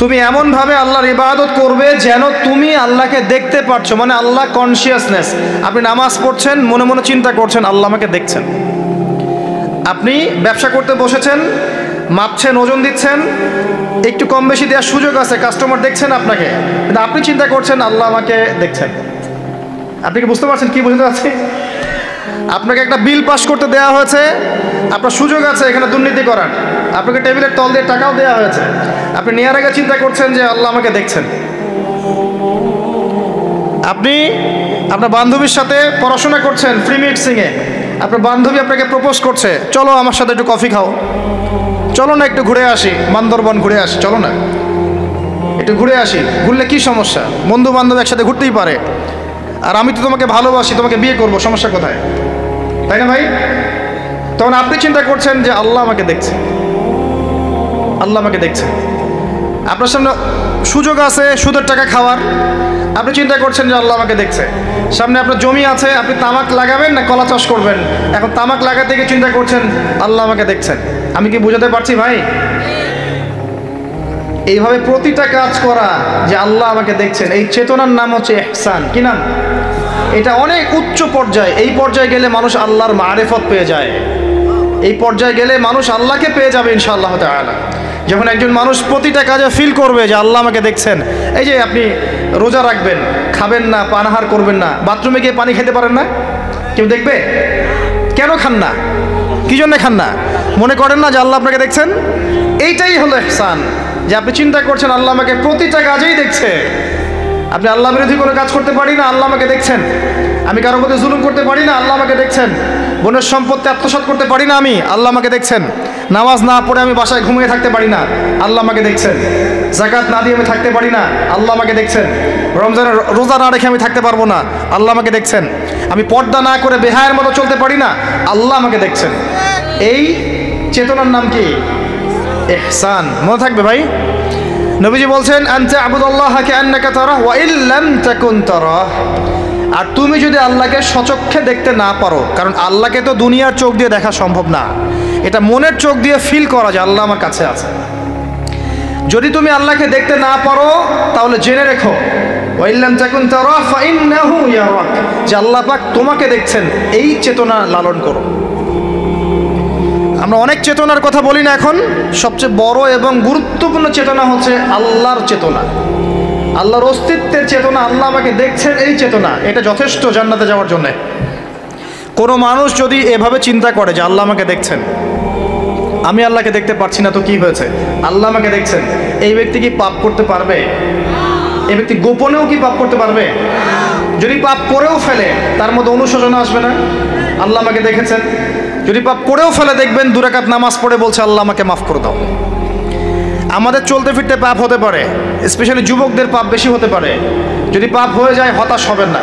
তুমি এমনভাবে আল্লাহর ইবাদত করবে যেন তুমি আল্লাহকে দেখতে পাচ্ছো, মানে আল্লাহ কনসিয়াসনেস। আপনি নামাজ পড়ছেন, মনে মনে চিন্তা করছেন আল্লাহ আমাকে দেখছেন। আপনি ব্যবসা করতে বসেছেন, মাপছেন, ওজন দিচ্ছেন, একটু কম বেশি দেওয়ার সুযোগ আছে, কাস্টমার দেখছেন আপনাকে, কিন্তু আপনি চিন্তা করছেন আল্লাহ আমাকে দেখছেন। আপনি কি বুঝতে পারছেন কি বুঝতে পারছি? আপনাকে একটা বিল পাস করতে দেওয়া হয়েছে, আপনার সুযোগ আছে এখানে দুর্নীতি করার, আপনাকে টেবিলের তল দিয়ে টাকাও দেওয়া হয়েছে, আপনি নেওয়ার আগে চিন্তা করছেন যে আল্লাহ আমাকে দেখছেন। আপনি আপনার বান্ধবীর সাথে পড়াশোনা করছেন ফ্রি মিক্সিংয়ে, আপনার বান্ধবী আপনাকে প্রপোজ করছে, চলো আমার সাথে একটু কফি খাও, চলো না একটু ঘুরে আসি, বান্দরবন ঘুরে আসি, চলো না একটু ঘুরে আসি। ঘুরলে কি সমস্যা? বন্ধু বান্ধব একসাথে ঘুরতেই পারে। আর আমি তো তোমাকে ভালোবাসি, তোমাকে বিয়ে করবো, সমস্যা কোথায়? তাই না ভাই? তখন আপনি চিন্তা করছেন যে আল্লাহ আমাকে দেখছে, আল্লাহ আমাকে দেখছে। আপনার সামনে সুযোগ আছে সুদের টাকা খাওয়ার, আপনি চিন্তা করছেন যে আল্লাহ আমাকে দেখছে। সামনে আপনার জমি আছে, আপনি তামাক লাগাবেন না কলা চাষ করবেন, এখন তামাক লাগাতে গিয়ে চিন্তা করছেন আল্লাহ আমাকে দেখছেন। আমি কি বুঝাতে পারছি ভাই? এইভাবে প্রতিটা কাজ করা যে আল্লাহ আমাকে দেখছেন, এই চেতনার নাম হচ্ছে ইহসান। কি নাম? এটা অনেক উচ্চ পর্যায়ে। এই পর্যায়ে গেলে মানুষ আল্লাহর মারিফত পেয়ে যায়, এই পর্যায়ে গেলে মানুষ আল্লাহকে পেয়ে যাবে ইনশাআল্লাহ তাআলা। যখন একজন মানুষ প্রতিটা কাজে ফিল করবে যে আল্লাহ আমাকে দেখছেন। এই যে আপনি রোজা রাখবেন, খাবেন না, পানাহার করবেন না, বাথরুমে গিয়ে পানি খেতে পারেন না, কেউ দেখবে? কেন খান না? কি জন্য খান না? মনে করেন না যে আল্লাহ আপনাকে দেখছেন? এইটাই হলো ইহসান, যে আপনি চিন্তা করছেন আল্লাহ আমাকে প্রতিটা কাজেই দেখছে। আপনি আল্লাহ বিরোধী কোনো কাজ করতে পারি না, আল্লাহ আমাকে দেখছেন। আমি কারোর মধ্যে জুলুম করতে পারি না, আল্লাহ আমাকে দেখছেন। বোনের সম্পত্তি আত্মসাৎ করতে পারি না আমি, আল্লাহ আমাকে দেখছেন। নামাজ না পড়ে আমি বাসায় ঘুমিয়ে থাকতে পারি না, আল্লাহ আমাকে দেখছেন। যাকাত না দিয়ে আমি থাকতে পারি না, আল্লাহ আমাকে দেখছেন। রমজানের রোজা না রেখে আমি থাকতে পারবো না, আল্লাহ আমাকে দেখছেন। আমি পর্দা না করে বেহায়ের মতো চলতে পারি না, আল্লাহ আমাকে দেখছেন। এই চেতনার নাম কি? ইহসান। মনে থাকবে ভাই। নবীজি বলছেন আনতা আবুদুল্লাহ কাআন্নাকা তারাহ ওয়া ইল্লাম তাকুন তারাহ। আর তুমি যদি আল্লাহকে সচক্ষে দেখতে না পারো, কারণ আল্লাহকে তো দুনিয়ার চোখ দিয়ে দেখা সম্ভব না, এটা মনের চোখ দিয়ে ফিল করা যে আল্লাহ আমার কাছে আছে। যদি তুমি আল্লাহকে দেখতে না পারো তাহলে জেনে রেখো ওয়া ইল্লাম তাকুন তারাহ ফাইন্নাহু ইয়ারাক, যে আল্লাহ পাক তোমাকে দেখছেন। এই চেতনা লালন করো। আমরা অনেক চেতনার কথা বলি না এখন, সবচেয়ে বড় এবং গুরুত্বপূর্ণ চেতনা হচ্ছে আল্লাহর চেতনা, আল্লাহর অস্তিত্বের চেতনা। আল্লাহ আমাকে দেখছেন, এই চেতনা, এটা যথেষ্ট জান্নাতে যাওয়ার জন্য। কোনো মানুষ যদি এভাবে চিন্তা করে যে আল্লাহ আমাকে দেখছেন, আমি আল্লাহকে দেখতে পারছি না, তো কি হয়েছে? আল্লাহ আমাকে দেখছেন। এই ব্যক্তি কি পাপ করতে পারবে? এই ব্যক্তি গোপনেও কি পাপ করতে পারবে? যদি পাপ করেও ফেলে তার মধ্যে অনুশোচনা আসবে না? আল্লাহ আমাকে দেখেছেন। যদি পাপ করেও ফেলে দেখবেন 2 রাকাত নামাজ পড়ে বলছে আল্লাহ আমাকে মাফ করে দাও। আমাদের চলতে ফিরতে পাপ হতে পারে, স্পেশালি যুবকদের পাপ বেশি হতে পারে। যদি পাপ হয়ে যায় হতাশ হবেন না,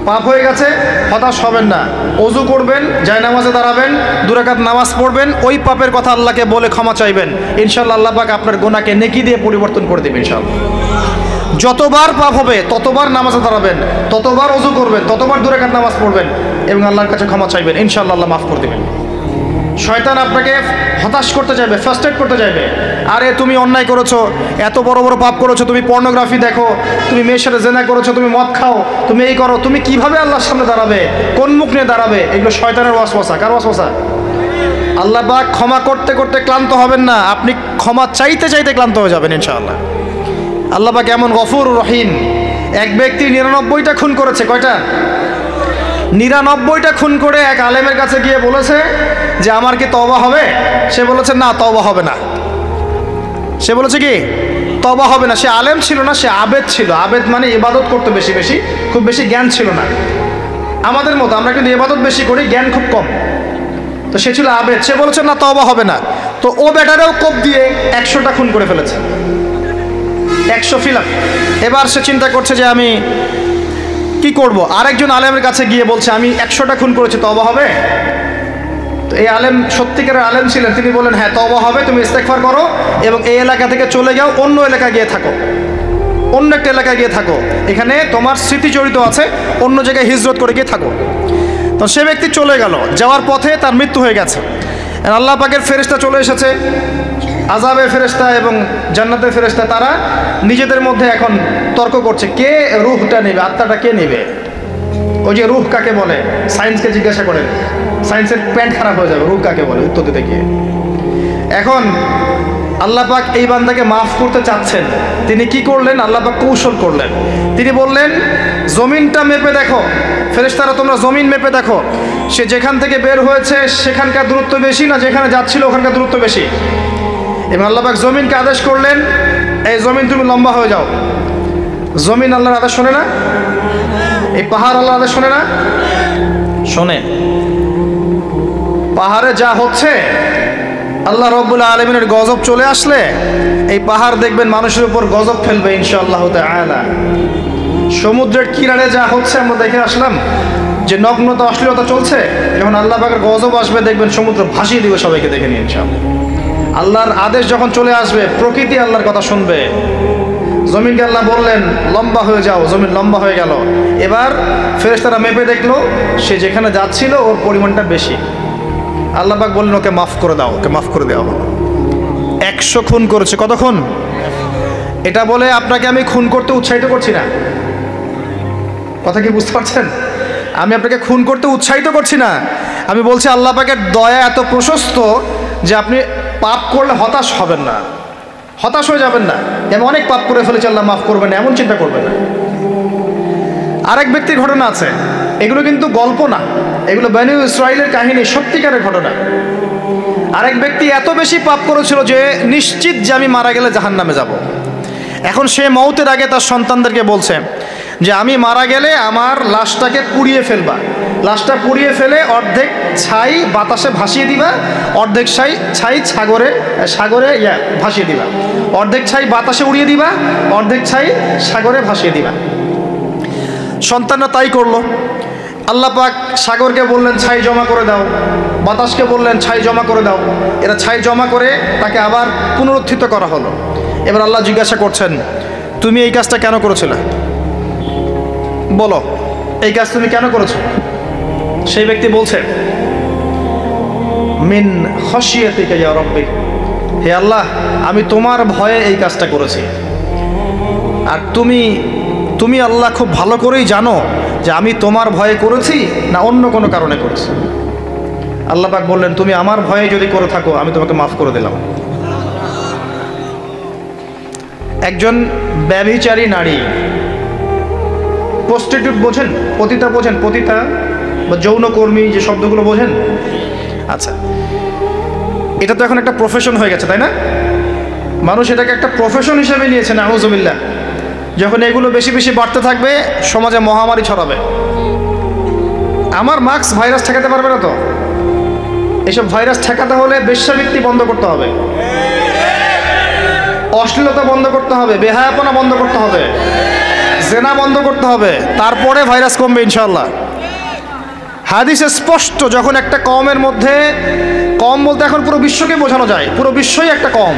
পাপ হয়ে গেছে হতাশ হবেন না। ওযু করবেন, জায়নামাজে দাঁড়াবেন, 2 রাকাত নামাজ পড়বেন, ওই পাপের কথা আল্লাহকে বলে ক্ষমা চাইবেন, ইনশাআল্লাহ আল্লাহ পাক আপনার গুনাহকে নেকি দিয়ে পরিবর্তন করে দেবেন ইনশাআল্লাহ। যতবার পাপ হবে ততবার নামাজে দাঁড়াবেন, ততবার ওযু করবেন, ততবার 2 রাকাত নামাজ পড়বেন এবং আল্লাহর কাছে ক্ষমা চাইবেন, ইনশাআল্লাহ আল্লাহ মাফ করে দেবেন। শয়তান আপনাকে হতাশ করতে চাইবে, ফার্স্ট্রেট করতে চাইবে। আরে তুমি অন্যায় করেছো, এত বড় বড় পাপ করেছো, তুমি পর্নোগ্রাফি দেখো, তুমি মেয়ের সাথে জেনা করেছো, তুমি মদ খাও, তুমি এই করো, তুমি কিভাবে আল্লাহর সামনে দাঁড়াবে, কোন মুখ নিয়ে দাঁড়াবে? এগুলো শয়তানের ওয়াসওয়াসা। কার ওয়াসওয়াসা? আল্লাহ পাক ক্ষমা করতে করতে ক্লান্ত হবেন না, আপনি ক্ষমা চাইতে চাইতে ক্লান্ত হয়ে যাবেন ইনশাআল্লাহ। আল্লাহ পাক এমন গফুর রহিম। এক ব্যক্তি 99টা খুন করেছে। কয়টা? 99টা খুন করে এক আলেমের কাছে গিয়ে বলেছে যে আমার কি তওবা হবে? সে বলেছে না, তওবা হবে না। সে বলেছে কি? তওবা হবে না। সে আলেম ছিল না, সে আবেদ ছিল। আবেদ মানে ইবাদত করতে বেশি বেশি, খুব বেশি জ্ঞান ছিল না। আমাদের মতো আমরা কিন্তু ইবাদত বেশি করি, জ্ঞান খুব কম। তো সে ছিল আবেদ, সে বলেছে না তওবা হবে না। তো ও বেটারেও কোপ দিয়ে 100টা খুন করে ফেলেছে, 100 ফিলাপ। এবার সে চিন্তা করছে যে আমি কি করব। আরেকজন আলেমের কাছে গিয়ে বলছে আমি 100টা খুন করেছি, তওবা হবে? তো এই আলেম সত্যিকারের আলেম ছিলেন, তিনি বলেন হ্যাঁ তওবা হবে, তুমি ইস্তেগফার করো এবং এই এলাকা থেকে চলে যাও, অন্য এলাকায় গিয়ে থাকো, অন্য একটা এলাকায় গিয়ে থাকো, এখানে তোমার স্মৃতি জড়িত আছে, অন্য জায়গায় হিজরত করে গিয়ে থাকো। তো সে ব্যক্তি চলে গেল, যাওয়ার পথে তার মৃত্যু হয়ে গেছে। আল্লাহ পাকের ফেরেশতা চলে এসেছে, আযাবের ফেরেশতা এবং জান্নাতের ফেরেশতা তারা নিজেদের মধ্যে এখন তর্ক করছে কে রূহটা নেবে, আত্মাটা কে নেবে। ওই যে রূহ কাকে বলে, সায়েন্সকে জিজ্ঞাসা করেন, সায়েন্সের প্যান্ট খারাপ হয়ে যাবে, রূহ কাকে বলে উত্তর দিতে গিয়ে। এখন আল্লাহ পাক এই বান্দাকে মাফ করতে চাচ্ছেন, তিনি কি করলেন, আল্লাহ পাক কৌশল করলেন। তিনি বললেন জমিনটা মেপে দেখো, ফেরেশতারা তোমরা জমিন মেপে দেখো, সে যেখান থেকে বের হয়েছে সেখানকার দূরত্ব বেশি না যেখানে যাচ্ছিল ওখানকার দূরত্ব বেশি। এবং আল্লাহ পাক জমিনকে আদেশ করলেন এই জমিন তুমি লম্বা হয়ে যাও। জমিন আল্লাহর আদেশ শোনে না? এই পাহাড় আল্লাহর আদেশ শোনে না? শোনে। পাহাড়ে যা হচ্ছে, আল্লাহ রাব্বুল আলামিনের গজব চলে আসলে এই পাহাড় দেখবেন মানুষের উপর গজব ফেলবে ইনশাআল্লাহ তাআলা। সমুদ্রের কিনারে যা হচ্ছে আমরা দেখে আসলাম যে নগ্নতা অশ্লীলতা চলছে, যখন আল্লাহ পাকের গজব আসবে দেখবেন সমুদ্র ভাসিয়ে দিবে সবাইকে, দেখে নিন ইনশাআল্লাহ। আল্লাহর আদেশ যখন চলে আসবে প্রকৃতি আল্লাহর কথা শুনবে। জমিনকে আল্লাহ বললেন লম্বা হয়ে যাও, জমিন লম্বা হয়ে গেল। এবার ফেরেশতারা মেপে দেখলো সে যেখানে যাচ্ছিল ওর পরিমাণটা বেশি। আল্লাহ পাক বললেন ওকে মাফ করে দাও, ওকে মাফ করে দেওয়া হলো। 100 খুন করেছে। কত খুন? এটা বলে আপনাকে আমি খুন করতে উৎসাহিত করছি না, কথা কি বুঝতে পারছেন? আমি আপনাকে খুন করতে উৎসাহিত করছি না, আমি বলছি আল্লাহ পাকের দয়া এত প্রশস্ত যে আপনি পাপ করলে হতাশ হবেন না, হতাশ হয়ে যাবেন না। আমি অনেক পাপ করে ফেলেছি আল্লাহ মাফ করবেন না, এমন চিন্তা করবেন না। আরেক ব্যক্তির ঘটনা আছে, এগুলো কিন্তু গল্প না, এগুলো বনী ইসরাইলের কাহিনী, সত্যিকারের ঘটনা। আরেক ব্যক্তি এত বেশি পাপ করেছিল যে নিশ্চিত যে আমি মারা গেলে জাহান্নামে যাব। এখন সে মওতের আগে তার সন্তানদেরকে বলছে যে আমি মারা গেলে আমার লাশটাকে পুড়িয়ে ফেলবা, লাশটা পুড়িয়ে ফেলে অর্ধেক ছাই বাতাসে ভাসিয়ে দিবা, অর্ধেক ছাই সাগরে ভাসিয়ে দিবা, অর্ধেক ছাই বাতাসে উড়িয়ে দিবা, অর্ধেক ছাই সাগরে ভাসিয়ে দিবা। সন্তানরা তাই করলো। আল্লাহ পাক সাগরকে বললেন ছাই জমা করে দাও, বাতাসকে বললেন ছাই জমা করে দাও। এরা ছাই জমা করে তাকে আবার পুনরুত্থিত করা হলো। এবার আল্লাহ জিজ্ঞাসা করছেন তুমি এই কাজটা কেন করেছিলে, বলো এই কাজ তুমি কেন করেছো? সেই ব্যক্তি বলছে মিন খশিয়াতিকা ইয়া রাব্বি, হে আল্লাহ আমি তোমার ভয়ে এই কাজটা করেছি। আর তুমি আল্লাহ খুব ভালো করেই জানো যে আমি তোমার ভয়ে করেছি না অন্য কোনো কারণে করেছি। আল্লাহ পাক বললেন তুমি আমার ভয়ে যদি করে থাকো আমি তোমাকে মাফ করে দিলাম। একজন ব্যভিচারী নারী, প্রস্টিটিউট বোঝেন, পতিতা বোঝেন, পতিতা বা যৌনকর্মী যে শব্দগুলো বোঝেন? আচ্ছা, এটা তো এখন একটা প্রফেশন হয়ে গেছে, তাই না? মানুষ এটাকে একটা প্রফেশন হিসেবে নিয়েছে, নাউযুবিল্লাহ। যখন এগুলো বেশি বেশি বাড়তে থাকবে সমাজে মহামারী ছড়াবে। আমার মাস্ক ভাইরাস ঠেকাতে পারবে না তো। এসব ভাইরাস ঠেকাতে হলে বেশ্যাবৃত্তি বন্ধ করতে হবে, অশ্লীলতা বন্ধ করতে হবে, বেহায়াপনা বন্ধ করতে হবে, জেনা বন্ধ করতে হবে, তারপরে ভাইরাস কমবে ইনশাআল্লাহ। হাদিসে স্পষ্ট, যখন একটা কওমের মধ্যে, কম বলতে এখন পুরো বিশ্বকে বোঝানো যায়, পুরো বিশ্বই একটা কম,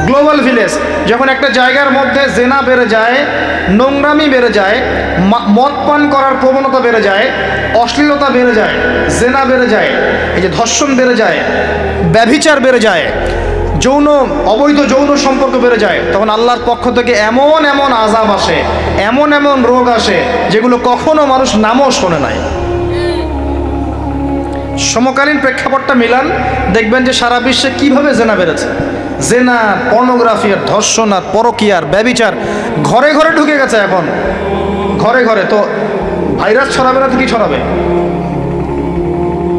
গ্লোবাল ভিলেজ। যখন একটা জায়গার মধ্যে জেনা বেড়ে যায়, নোংরামি বেড়ে যায়, মদ পান করার প্রবণতা বেড়ে যায়, অশ্লীলতা বেড়ে যায়, জেনা বেড়ে যায়, এই যে ধর্ষণ বেড়ে যায়, ব্যভিচার বেড়ে যায়, অবৈধ যৌন সম্পর্ক বেড়ে যায়, তখন আল্লাহর পক্ষ থেকে এমন এমন আযাব আসে, এমন এমন রোগ আসে যেগুলো কখনো মানুষ নামও শোনে নাই। সমকালীন প্রেক্ষাপটটা মিলান, দেখবেন যে সারা বিশ্বে কিভাবে জেনা বেড়েছে। জেনা, পর্নোগ্রাফি, আর ধর্ষণ, আর পরকীয়ার, ব্যভিচার ঘরে ঘরে ঢুকে গেছে এখন, ঘরে ঘরে। তো ভাইরাস ছড়াবে না তো কি ছড়াবে?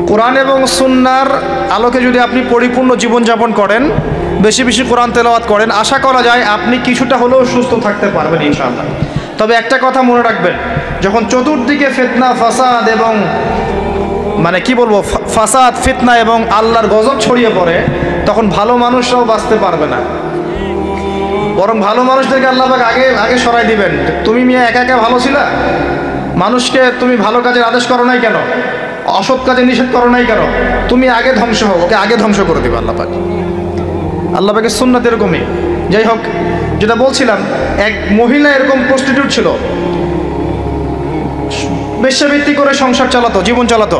কোরআন এবং সুন্নাহর আলোকে যদি আপনি পরিপূর্ণ জীবনযাপন করেন, বেশি বেশি কোরআন তেলাওয়াত করেন, আশা করা যায় আপনি কিছুটা হলেও সুস্থ থাকতে পারবেন ইনশাআল্লাহ। তবে একটা কথা মনে রাখবেন, যখন চতুর্দিকে ফিতনা ফাসাদ এবং ফাসাদ ফিতনা এবং আল্লাহর গজব ছড়িয়ে পড়ে, তখন ভালো মানুষরাও বাঁচতে পারবে না। বরং ভালো মানুষদেরকে আল্লাহ পাক আগে সরাই দিবেন। তুমি মিয়া একা একা ভালো ছিলা, মানুষকে তুমি ভালো কাজের আদেশ করো নাই কেন, অসৎ কাজে নিষেধ করো নাই কেন, তুমি আগে ধ্বংস হও, ওকে আগে ধ্বংস করে দিবে আল্লাহ পাক। আল্লাহ পাকের সুন্নাত এরকমই। যাই হোক, যেটা বলছিলাম, এক মহিলা এরকম প্রস্টিটিউট ছিল, বেশ্যাবৃত্তি করে সংসার চালাতো, জীবন চালাতো।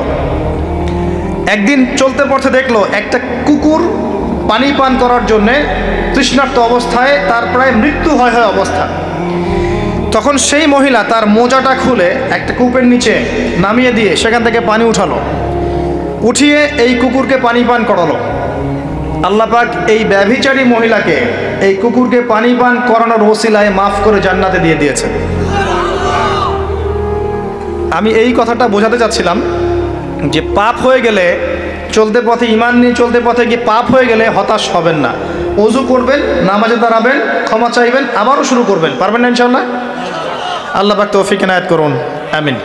একদিন চলতে পড়তে দেখলো একটা কুকুর পানি পান করার জন্যে তৃষ্ণার্ত অবস্থায় তার প্রায় মৃত্যু হয় অবস্থা। তখন সেই মহিলা তার মোজাটা খুলে একটা কূপের নিচে নামিয়ে দিয়ে সেখান থেকে পানি উঠালো, উঠিয়ে এই কুকুরকে পানি পান করালো। আল্লাহ পাক এই ব্যভিচারী মহিলাকে এই কুকুরকে পানি পান করানোর ওসিলায় মাফ করে জান্নাতে দিয়ে দিয়েছে। আমি এই কথাটা বোঝাতে চাচ্ছিলাম যে পাপ হয়ে গেলে, চলতে পথে ঈমান নিয়ে চলতে পথে গিয়ে পাপ হয়ে গেলে হতাশ হবেন না। ওযু করবেন, নামাজে দাঁড়াবেন, ক্ষমা চাইবেন, আবারও শুরু করবেন। পারবেন না ইনশাআল্লাহ? আল্লাহ পাক তৌফিক এনায়েত করুন, আমিন।